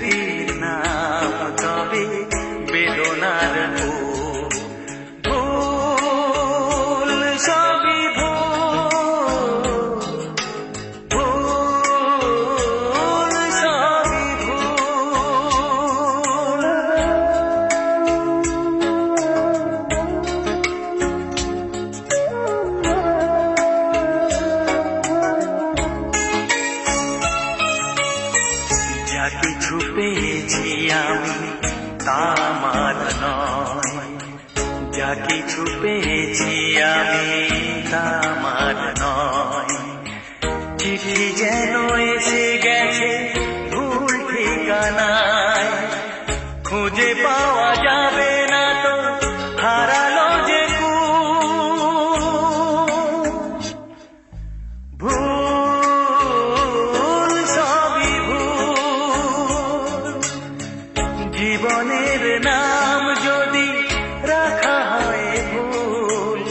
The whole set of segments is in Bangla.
স্মৃতির নাম তবে বেদনার ভুল সবই ভুল সবই ভুল। যা কিছু পেয়েছি আমি তা আমার নয়, যা কিছু পেয়েছি আমি তা আমার নয়। চিঠি যেন এসে গেছে ভুল ঠিকানায়, খুঁজে পাওয়া যাবে না তো হারালো যে ভুল সবই ভুল। জীবনের নাম যদি রাখা হয় ভুল,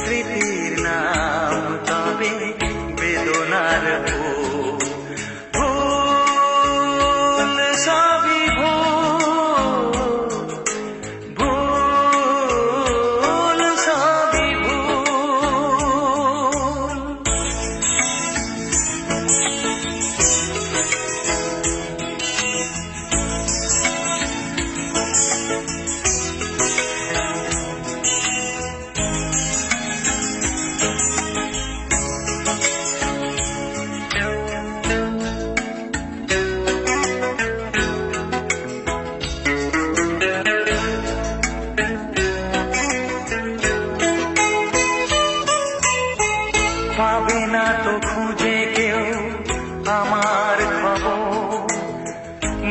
স্মৃতির নাম তবে বেদনার ভুল। ভুল সবই ভুল, ভুল সবই ভুল। পাবে না তো খুঁজে কেউ আমার খবর,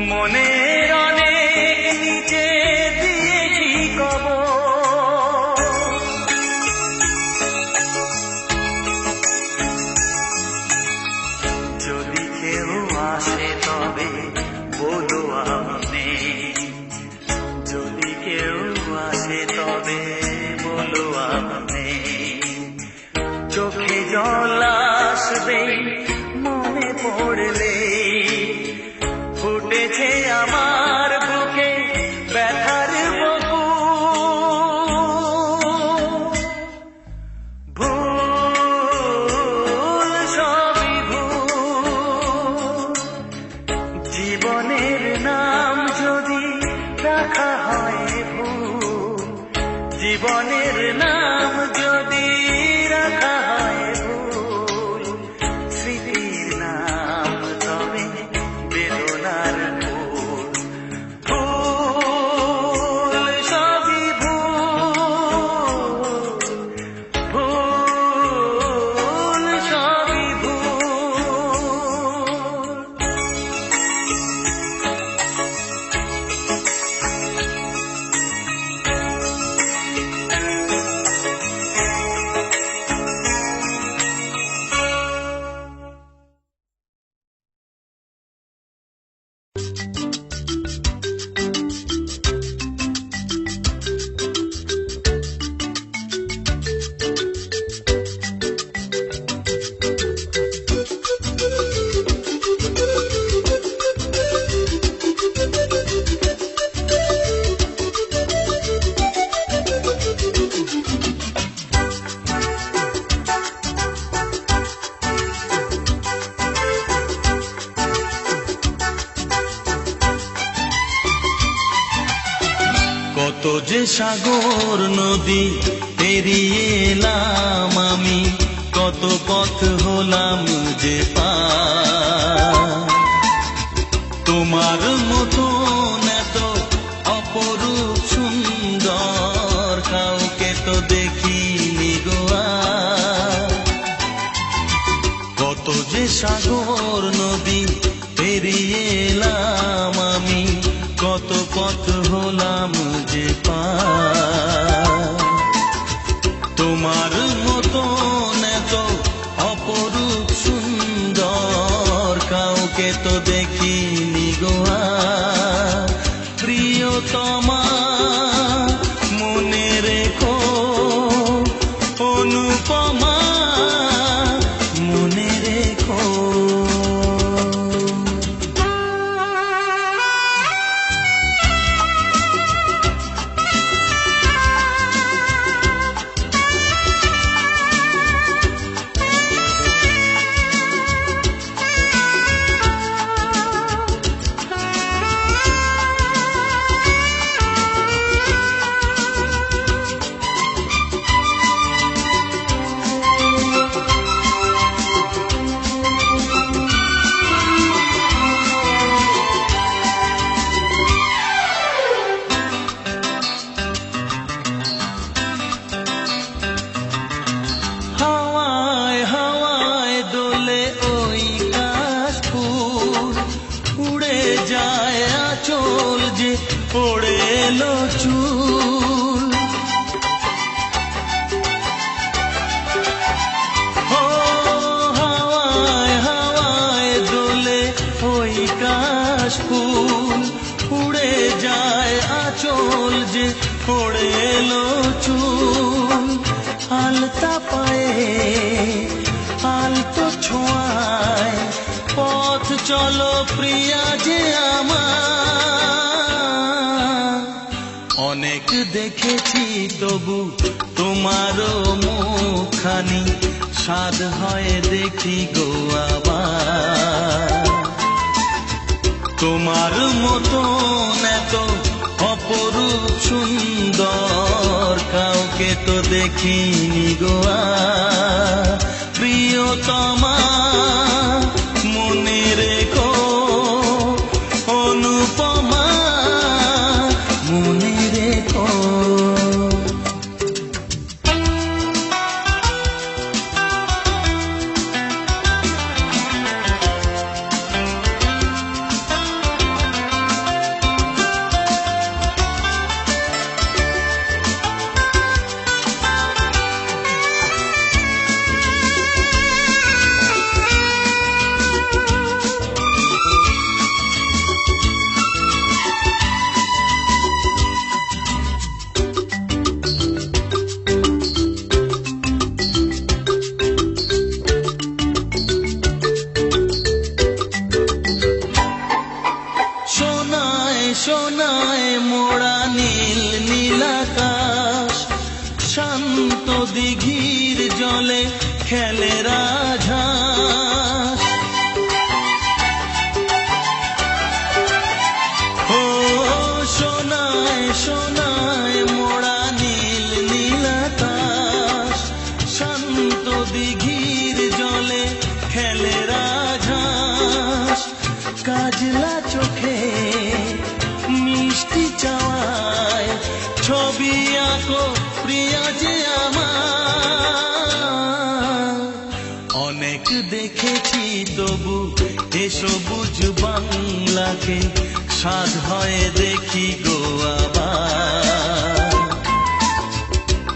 মনের অনেক নিচে দিয়েছি কবর। যদি কেউ আসে তবে বলো আমি নেই, যদি কেউ আসে তবে বলো আমি নেই। চোখে জল আসবে মনে পড়লে, ফুটেছে আমার বুকে ব্যথার বকুল। ভুল সবই ভুল। জীবনের নাম যদি রাখা হয় ভুল, জীবনের নাম যদি রাখা হয় ভুল, স্মৃতির নাম তবে বেদনার ভুল। ভুল সবই ভুল, ভুল সবই ভুল। কত যে সাগর নদী পেরিয়ে এলাম আমি, কত পথ হলাম যে পার। তোমার মতন এত অপরূপ সুন্দর কাউকে তো দেখিনি গো আর। কত যে সাগর নদী পেরিয়ে এলাম আমি, কত পথ হলাম যে পার। তোমার মতন এত অপরূপ সুন্দর কাউকে তো দেখিনি গো আর। প্রিয়তমা মনে রেখো, অনুপমা মনে রেখো। পড়ে এলো চুল। ও হাওয়ায় হাওয়ায় দোলে ওই কাশ ফুল, উড়ে যায় আঁচল যে পড়ে এলো চুল। আলতা পায়ে আলতো ছোঁয়ায় পথ চলো প্রিয়া যে আমার। অনেক দেখেছি তবু তোমারও মুখখানি, স্বাদ হয় দেখি গো আবার। তোমার মতন এত অপরূপ সুন্দর কাউকে তো দেখিনি গো আর। প্রিয়তমা মনে রেখো, অনুপমা মনে রেখো। সোনায় মোড়া নীল নীলাকাশ, শান্ত দিঘির জলে খেলে রাজহাঁস। ও সোনায় সোনায় মোড়া নীল নীলাকাশ, শান্ত দিঘির জলে খেলে রাজহাঁস। কাজলা চোখে মিষ্টি চাওয়ায় ছবি আঁকো প্রিয়া যে আমার। অনেক দেখেছি তবু এ সবুজ বাংলাকে, স্বাদ হয় দেখি গো আবার।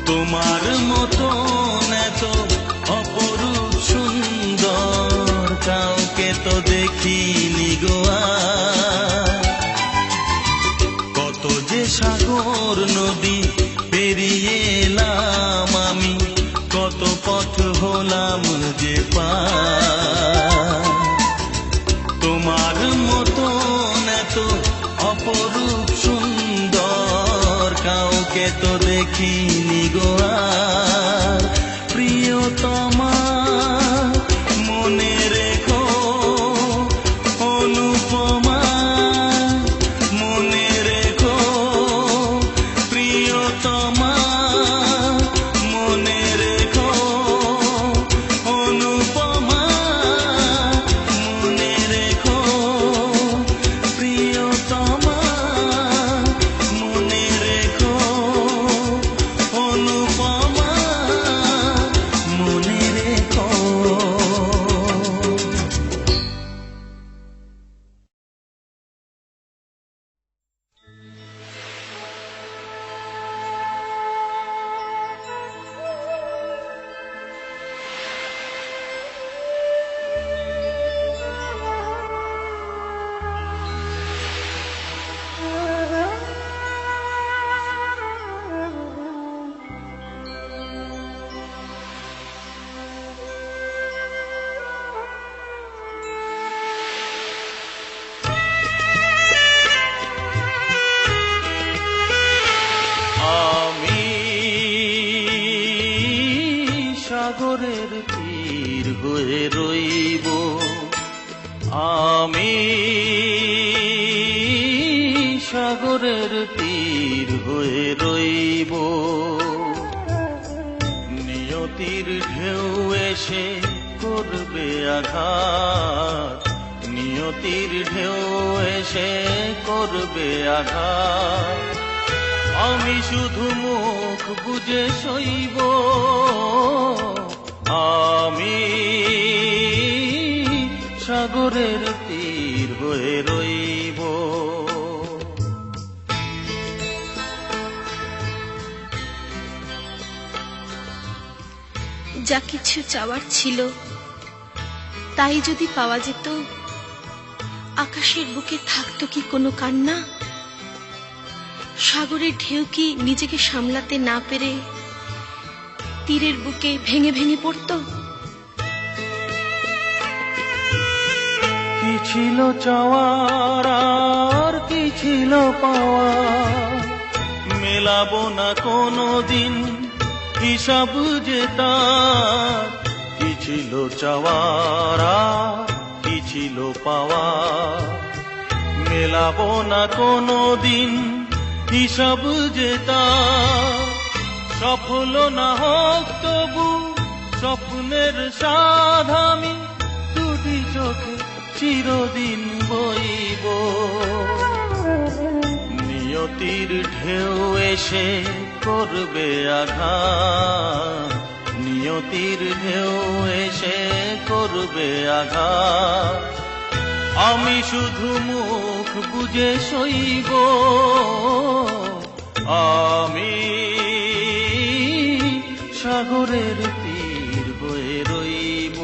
তোমার মতন এত অপরূপ সুন্দর কাউকে তো দেখিনি গো আর। কত যে সাগর নদী পেরিয়ে এলাম আমি, কত পথ হলাম যে পার। তোমার মতন এত অপরূপ সুন্দর কাউকে তো দেখিনি গো আর। প্রিয়তমা মনে রেখো, অনুপমা মনে রেখো। প্রিয়তমা মনে রেখো, অনুপমা মনে রেখো। প্রিয়তমা মনে রেখো, অনুপমা মনে রেখো। সাগরের তীর হয়ে রইব, আমি সাগরের তীর হয়ে রইব। নিয়তির ঢেউ এসে করবে আঘাত, নিয়তির ঢেউ এসে করবে আঘাত। আমি শুধু মুখ বুজে সইব, আমি সাগরের তীর হয়ে রইব। যা কিছু চাওয়ার ছিল তাই যদি পাওয়া যেত, আকাশের বুকে থাকতো কি কোনো কান্না? সাগরের ঢেউ কি নিজেকে সামলাতে না পেরে তীরের বুকে ভেঙে ভেঙে পড়তো? কি ছিল চাওয়ার আর কি ছিল পাওয়া, মেলাবো না কোনো দিন হিসাব যে তার। কি ছিল চাওয়ার আর কি ছিল পাওয়া, মেলাবো না কোনো দিন হিসাব যে তার। সফল না হোক তবু স্বপ্নের সাধ আমি দুটি চোখে চিরদিন বইব। নিয়তির ঢেউ এসে করবে আঘাত, নিয়তির ঢেউ এসে করবে আঘাত। আমি শুধু মুখ বুজে সইব, আমি সাগরের তীর হয়ে রইব।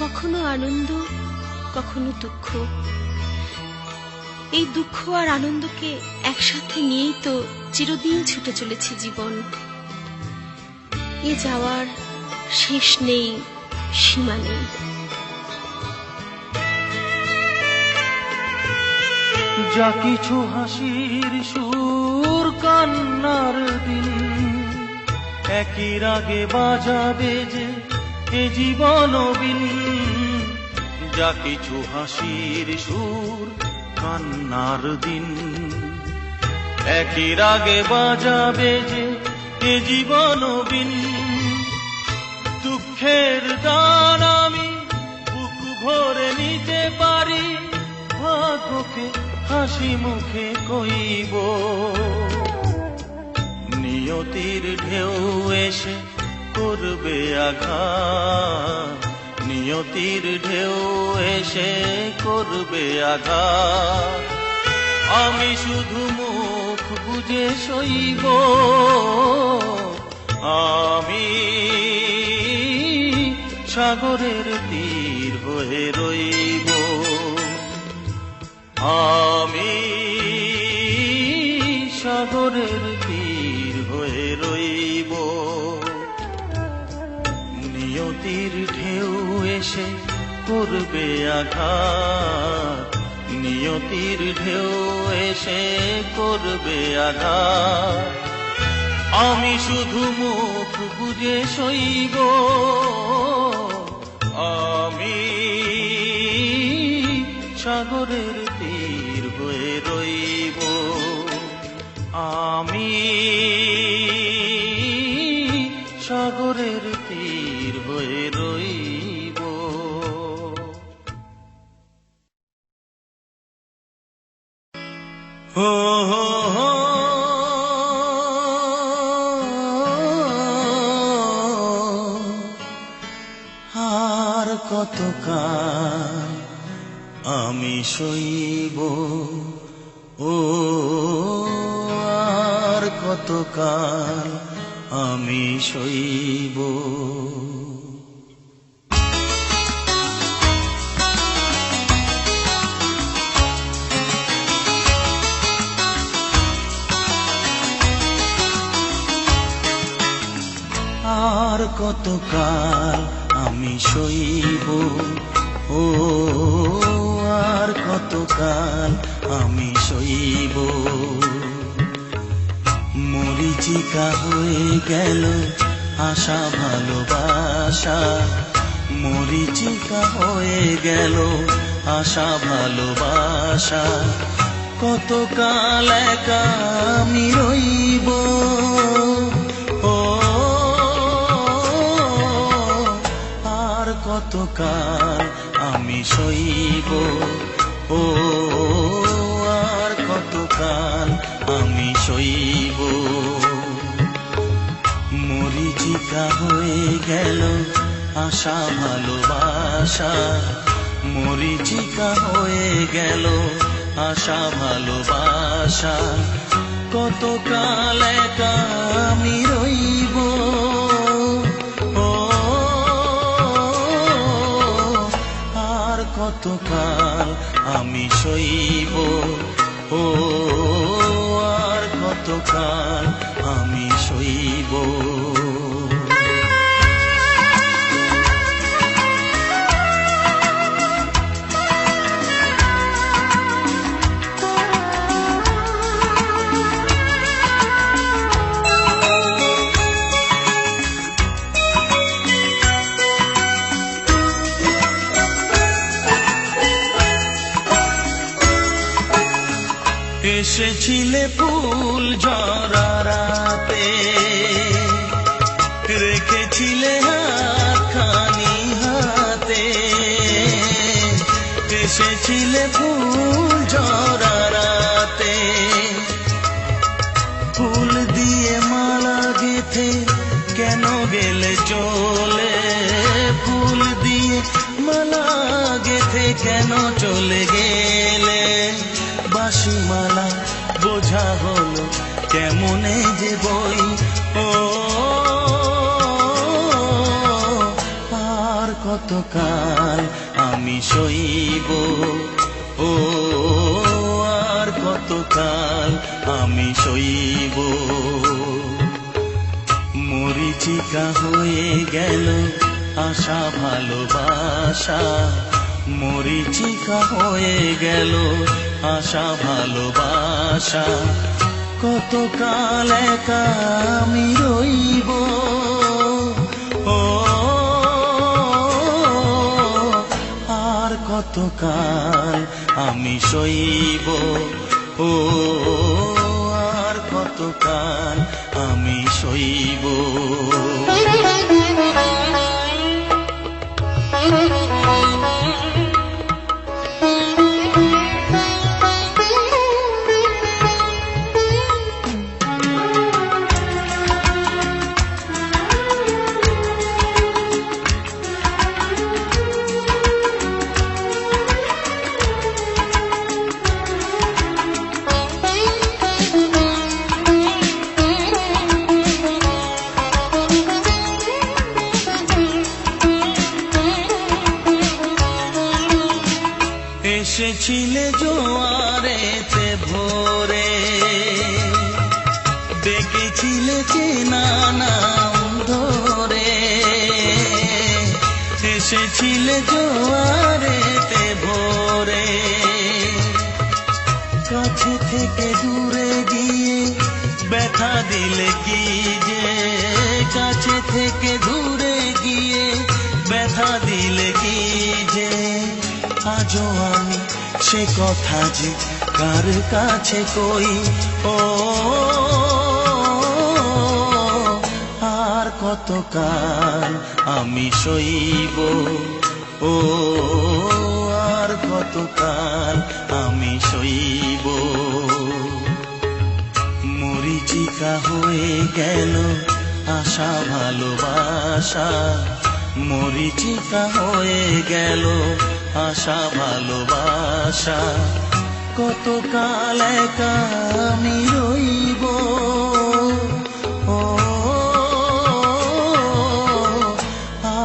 কখনো আনন্দ, কখনো দুঃখ। এই দুঃখ আর আনন্দকে একসাথে নিয়েই তো চিরদিন ছুটে চলেছে জীবন। এ যাওয়ার শেষ নেই, সীমা নেই। যা কিছু হাসির সুর কান্নার দিন, একই রাগে বাজাবে যে এ জীবন বিন। যা কিছু হাসির সুর কান্নার দিন, একই রাগে বাজাবে যে এ জীবন বিন। দুঃখের গান আমি বুক ভরে নিতে পারি, ভাগ্যকে হাসি মুখে কইব। নিয়তির ঢেউ এসে করবে আঘাত, নিয়তির ঢেউ এসে করবে আঘাত। আমি শুধু মুখ বুজে সইব, আমি সাগরের তীর হয়ে রইব। আমি সাগরের তীর হয়ে রইব। নিয়তির ঢেউ এসে করবে আঘাত, নিয়তির ঢেউ এসে করবে আঘাত। আমি শুধু মুখ বুজে সইব, আমি সাগরের তীর হয়ে রইব। আমি সাগরের তীর হয়ে রইব। হো হো হো আর কতকাল আমি সইব, ও আর কতকাল আমি সইব। আর কতকাল আমি সইব, ও আর কতকাল আমি সইব। মরিচিকা হয়ে গেল আশা ভালোবাসা, মরিচিকা হয়ে গেল আশা ভালোবাসা। কতকাল একা আমি রইব, ও আর কতকাল আমি সইব, ও আর কতকাল আমি সইব। মরিচিকা হয়ে গেল আশা ভালোবাসা, মরিচিকা হয়ে গেল আশা ভালোবাসা, কতকাল একা আমি রইব, ও আর কতকাল আমি সইব, ও আর কতকাল আমি সইব। এসেছিলে ফুল ঝরা রাতে, রেখেছিলে হাতখানি হাতে, এসেছিলে ফুল ঝরা রাতে, ফুল দিয়ে মালা গেথে কেন গেলে চলে, ফুল দিয়ে মালা গেথে কেন চলে গেলে, বাঁশিমালা বোঝা হলো কেমনে যে বই, ও আর কতকাল আমি সইব, ও আর কতকাল আমি সইব। মরীচিকা হয়ে গেল আশা ভালোবাসা, মরীচিকা হয়ে গেল আশা ভালোবাসা, কতকাল একা আমি রইব, ও আর কতকাল আমি সইব, ও আর কতকাল আমি সইব। এসেছিলে জোয়ারেতে ভোরে, দেখেছিলে চেনা নাম ধরে, এসেছিলে জোয়ারেতে ভোরে, কাছে থেকে দূরে গিয়ে ব্যথা দিলে কি যে, কাছে থেকে দূরে গিয়ে ব্যথা দিলে কি যে, আজও আমি সে কথা যে কার কাছে কই, ও আর কতকাল আমি সইব, ও আর কতকাল আমি সইব। মরীচিকা হয়ে গেল আশা ভালোবাসা, মরীচিকা হয়ে গেল আশা ভালোবাসা, কতকাল একা আমি রইব, ও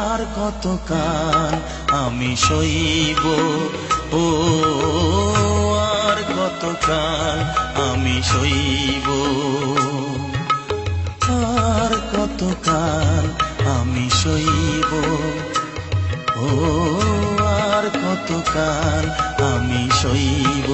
আর কতকাল আমি সইব, ও আর কতকাল আমি সইব, আর কতকাল আমি সইব, ও আর কতকাল আমি সইব।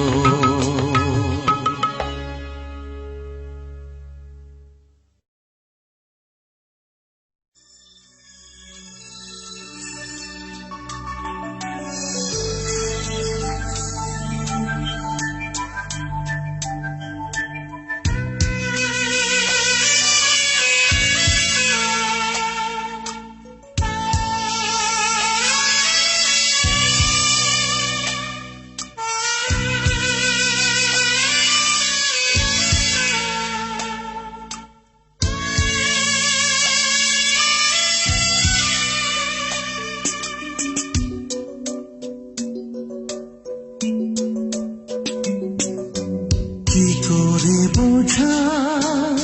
করে বোঝাই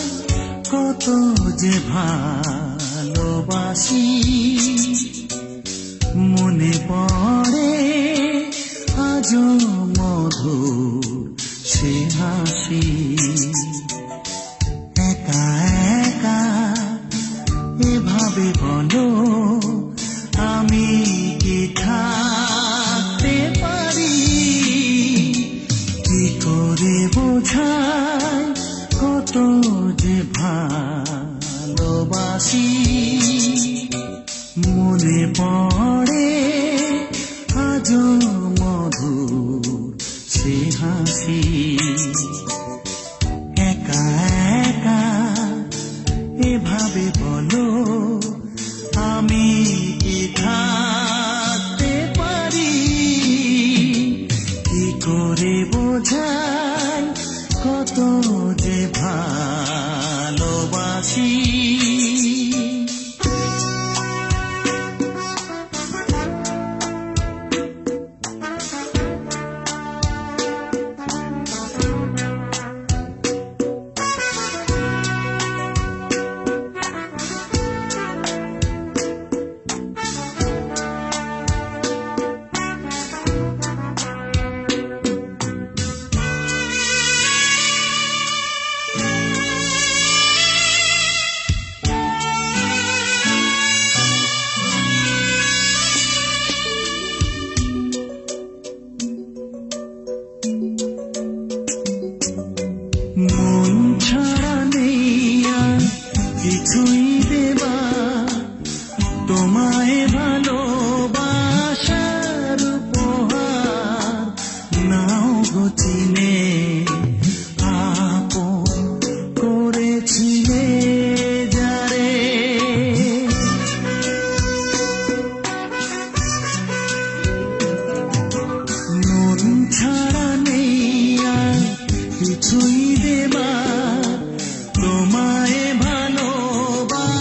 কত যে ভালোবাসি, মনে পড়ে আজও মধুর সে হাসি। একা একা এভাবে বলো আমি কি থাকতে পারি, কি করে বোঝাই কত যে ভালোবাসি, মনে পড়ে আজও মধুর সে হাসি। একা একা এভাবে বলো আমি কি থাকতে পারি, কি করে বোঝাই কত যে ভালোবাসি। মন ছাড়া নেই আর কিছুই দেবা, তোমায় ভালোবাসার উপহার নাও গো চিনে, আপন করেছিলে যারে। মন ছাড়া নেই আর কিছুই দেবা, তোমায় ভালোবাসার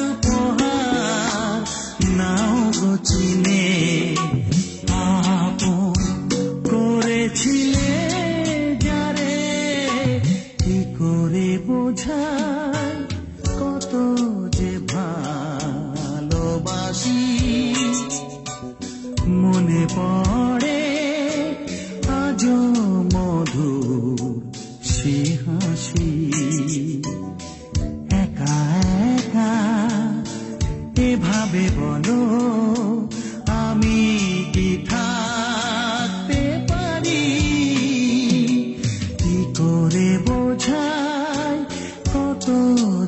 উপহার নাও গো চিনে, আপন করেছিলে যারে। কি করে বোঝাই কত যে ভালোবাসি, মনে পড়ে আজও মধুর সে হাসি। একা একা এভাবে বলো আমি কি থাকতে পারি, কি করে বোঝাই কত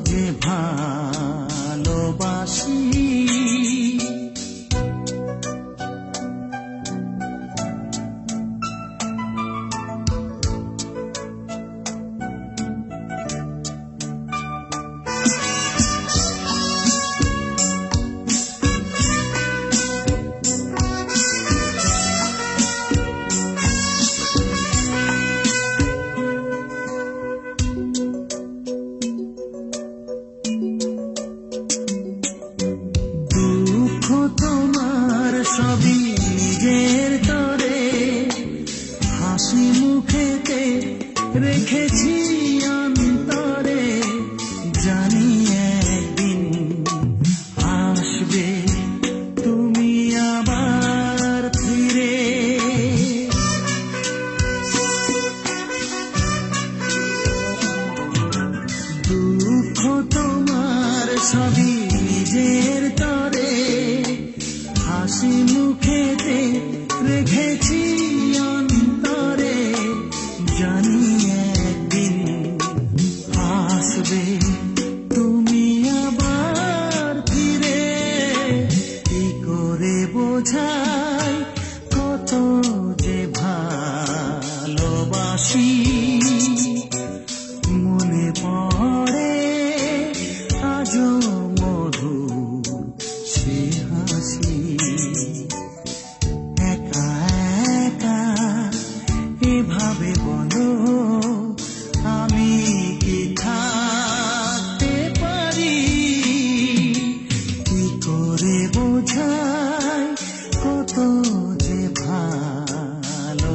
যে ভালোবাসি। দুঃখ তোমার সবই নিজের তরে, হাসি মুখেতে রেখেছি অন্তরে, জানি একদিন আসবে তুমি আবার ফিরে। দুঃখ তোমার সবই নিজের তরে, হাসি মুখেতে রেখেছি অন্তরে, জানি একদিন আসবে তুমি আবার ফিরে। কি করে বোঝাই কত যে ভালোবাসি, মনে পড়ে আজও মধুর সে হাসি। একা একা এভাবে বলো আমি কি থাকতে পারি, কি করে বোঝাই কত যে ভালোবাসি।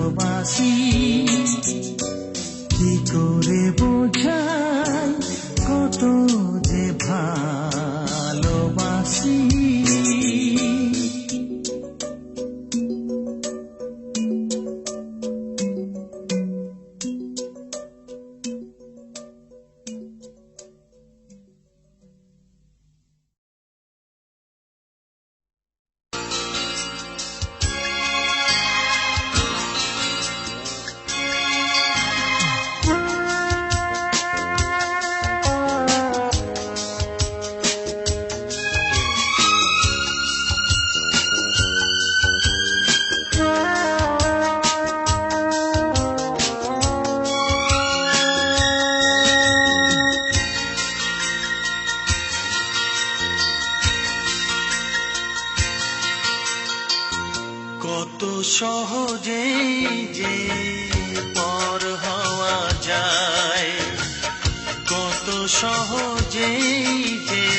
কত সহজেই যে পর হওয়া যায়, কত সহজেই যে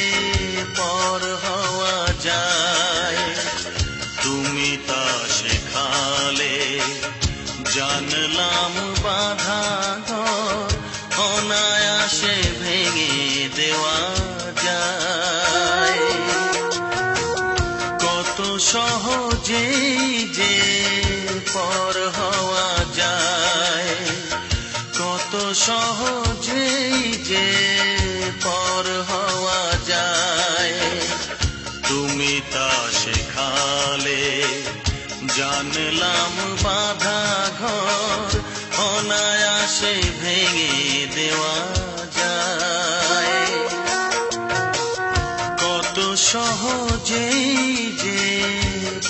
পর হওয়া যায়। তুমি তা শেখালে জানলাম বাধা ঘর অনায়াসে ভেঙে দেওয়া যায়। কত সহজেই যে পর হওয়া যায়, কত সহজেই যে পর হওয়া যায়। তুমি তা শেখালে জানলাম বাধা ঘর অনায়াসে ভেঙে দেওয়া যায়। কত সহজেই যে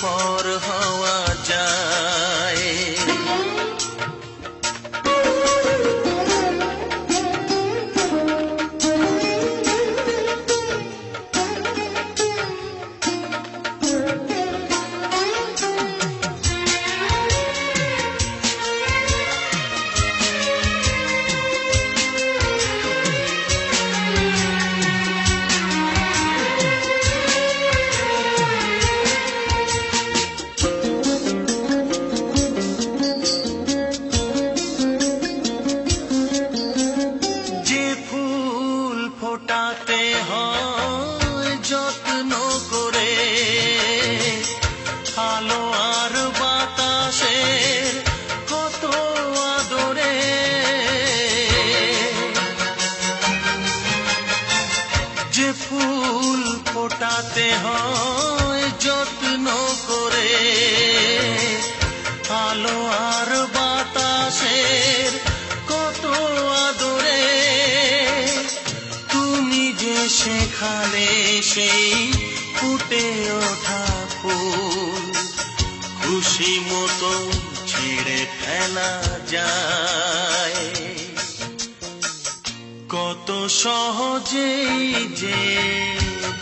পর হওয়া যায়। ফোটাতে হয় যত্ন করে, আলো আর বাতাসের কত আদরে। যে ফুল ফোটাতে হয় যত্ন করে, আলো আর বাতাসের কত আদরে। সেখানে সেই ফুটে ওঠা ফুল খুশি মতো ছিঁড়ে ফেলা যায়। কত সহজেই যে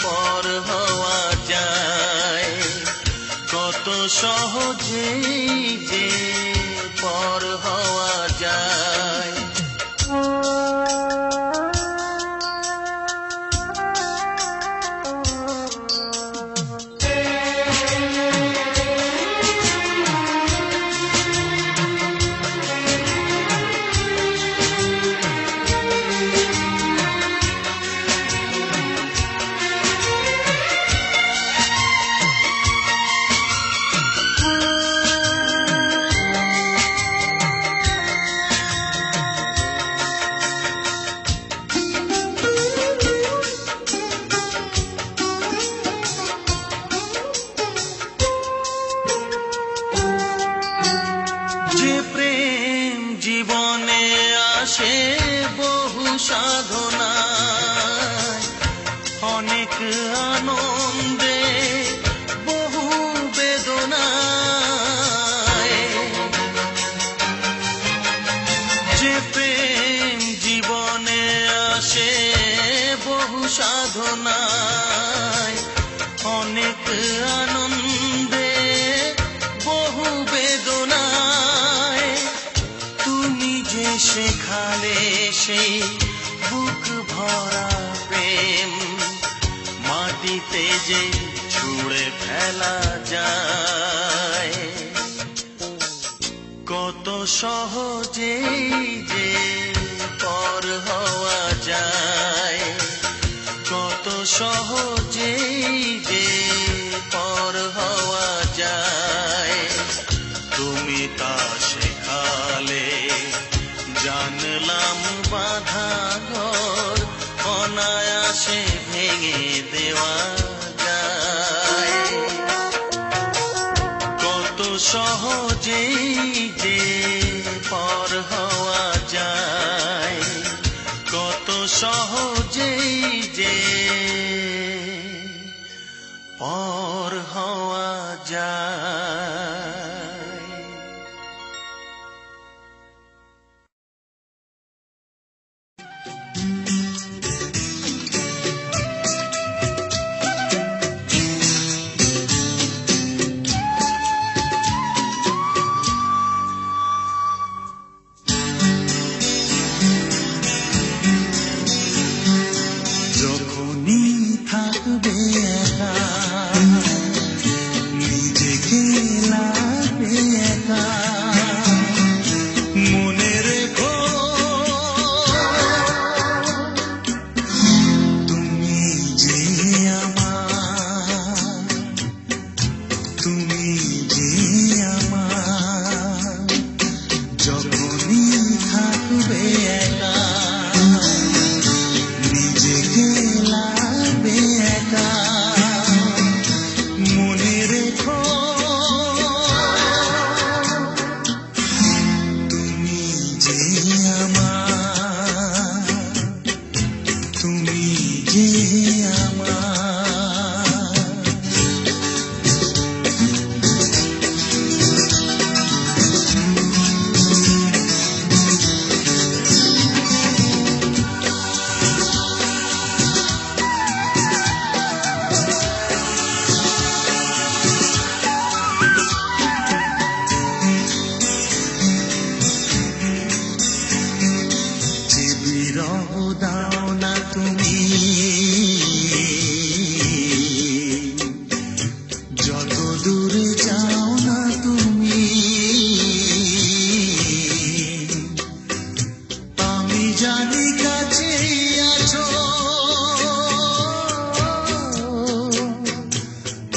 পর হওয়া যায়, কত সহজেই যে পর হওয়া যায়। জীবনে আসে বহু সাধনায়, অনেক আনন্দে বহু বেদনায়। যে প্রেম জীবনে আসে বহু সাধনায়, অনেক আনন্দে বহু বেদনায়। তুমি যে শেখালে সেই বুক ভরা প্রেম মাটিতে যে ছুঁড়ে ফেলা যায়। কত সহজেই যে পর হওয়া যায়, কত সহজেই যে পর হওয়া যায়। তুমি তা শেখালে জানলাম বাধা ঘর অনায়াসে ভেঙে দেওয়া যায়। কত সহজেই যে পর হওয়া যায়, কত সহজেই যে পর হওয়া যায়।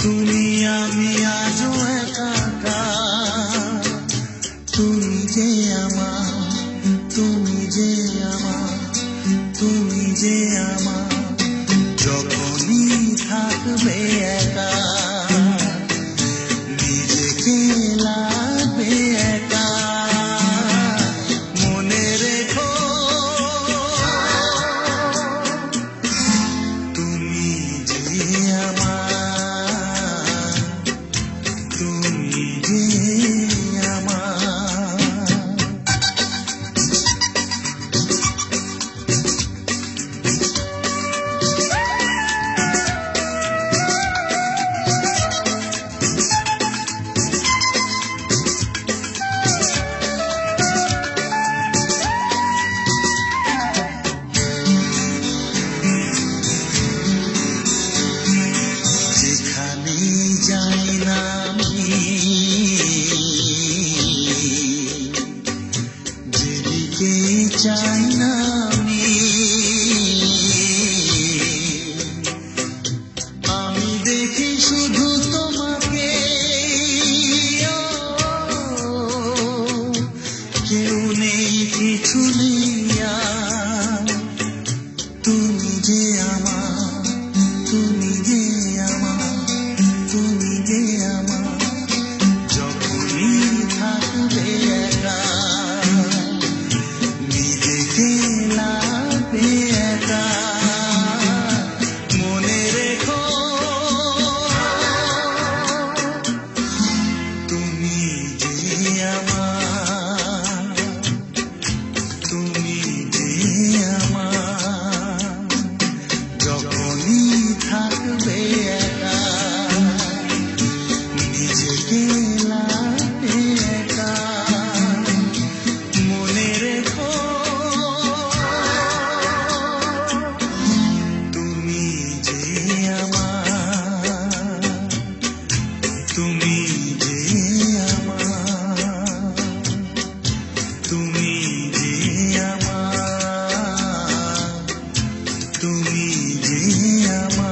তুমি আমি আজও একাকার, তুমি যে আমার, তুমি যে আমার, তুমি যে আমার, যখনই থাকবে একা নিজেকে লাগবে একা, মনে রেখো তুমি যে আমার, তুমি যে আমার। যেখানে যাই না আমি, যেদিকে চাই না আমি, আমি দেখি শুধু তোমাকে, কেউ নেই কিছু নেই আর, তুমি যে আমার, তুমি যে আমার, তুমি যে আমার, যখনই থাকবে একা নিজেকে লাগবে একা, মনে রেখো তুমি যে আমার, তুমি যে আমার, যখনই থাকবে একা নিজেকে লাগবে একা, মনে রেখো তুমি যে আমার, তুমি যে আমার, তুমি যে আমার, তুমি যে আমার।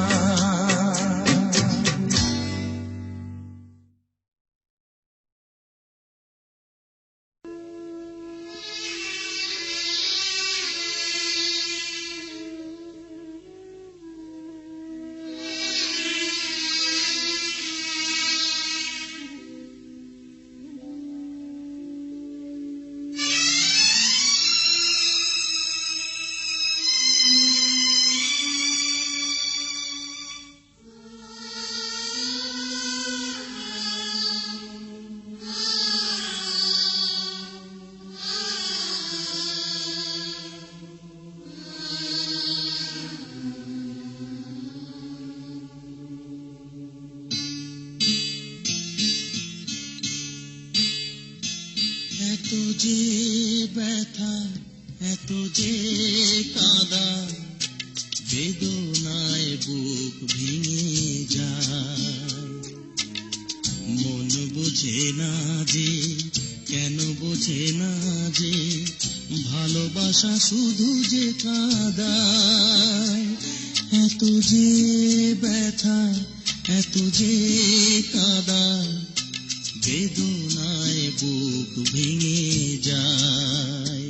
এত যে ব্যথা, এত যে কাঁদা, বেদনায় বুক ভেঙে যায়, মন বোঝে না যে, কেন বোঝে না যে, ভালোবাসা শুধু যে কাঁদায়, এত যে ব্যথা, এত যে কাঁদা, বেদনায় বুক ভেঙে যায়।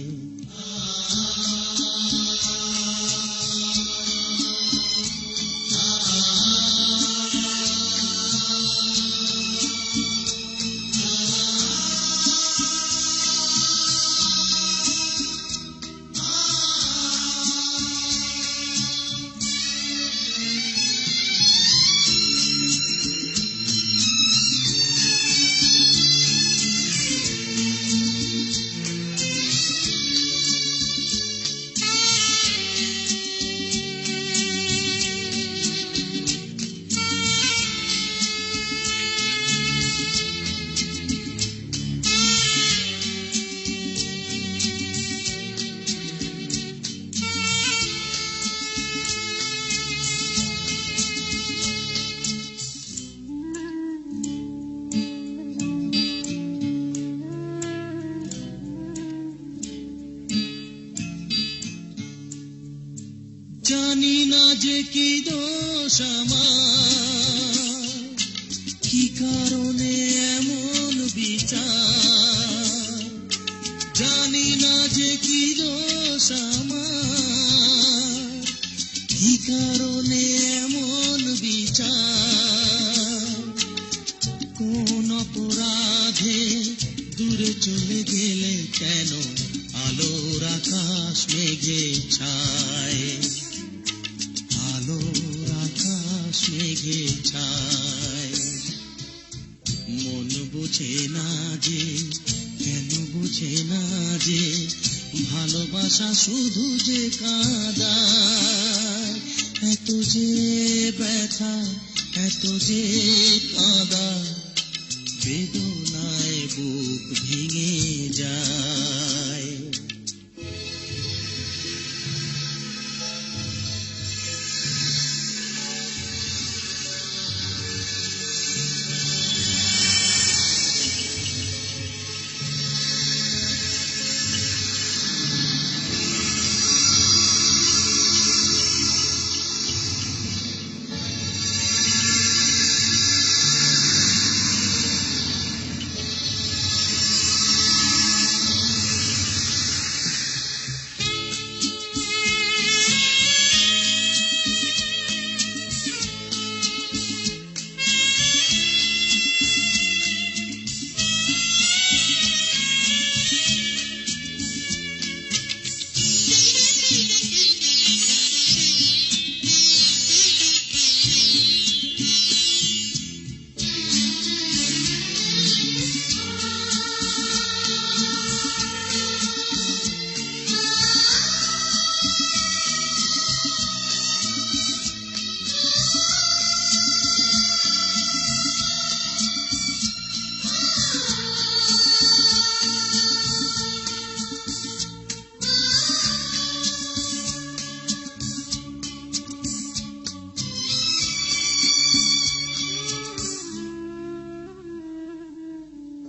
জানি না যে কি দোষ আমার, কারণে এমন বিচার, জানি না যে কি দোষ আমার, কি কারণে এমন বিচার, কোন অপরাধে দূরে চলে গেলে কেন আলোর আকাশ মেঘে ছায়, আলোর আকাশ মেঘে ছায়। মন বোঝে না যে, কেন বোঝে না যে, ভালোবাসা শুধু যে কাঁদায়, এত যে ব্যথা, এত যে কাঁদা, বেদনায় বুক ভেঙে যায়।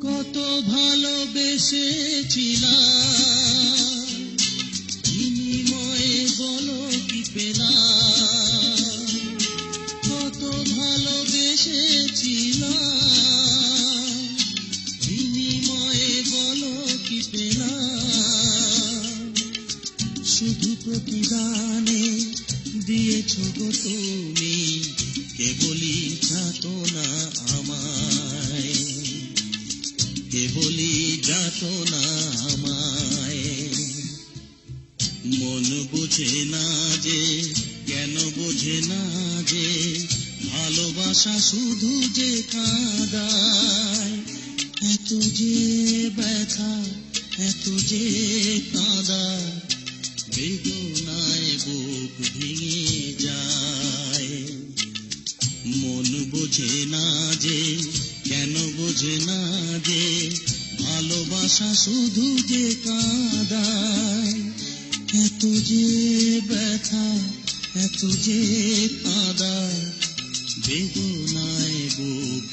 কত ভালোবেসেছিলাম, বিনিময়ে বলো কি পেলাম, কত ভালোবেসেছিলাম, বিনিময়ে বলো কি পেলাম, শুধু প্রতিদানে দিয়েছ গো তুমি কেবলই যাতনা আমায়, কেবলই যাতনা আমায়। মন বোঝে না যে, কেন বোঝে না যে, ভালোবাসা শুধু যে কাঁদায়, এত যে ব্যথা, এত যে কাঁদা, বেদনায় বুক ভেঙে যায়। মন বোঝে না যে, কেন বোঝে না যে, ভালোবাসা শুধু যে কাঁদায়, এত যে ব্যথা, এত যে কাঁদা, বেদনায় বুক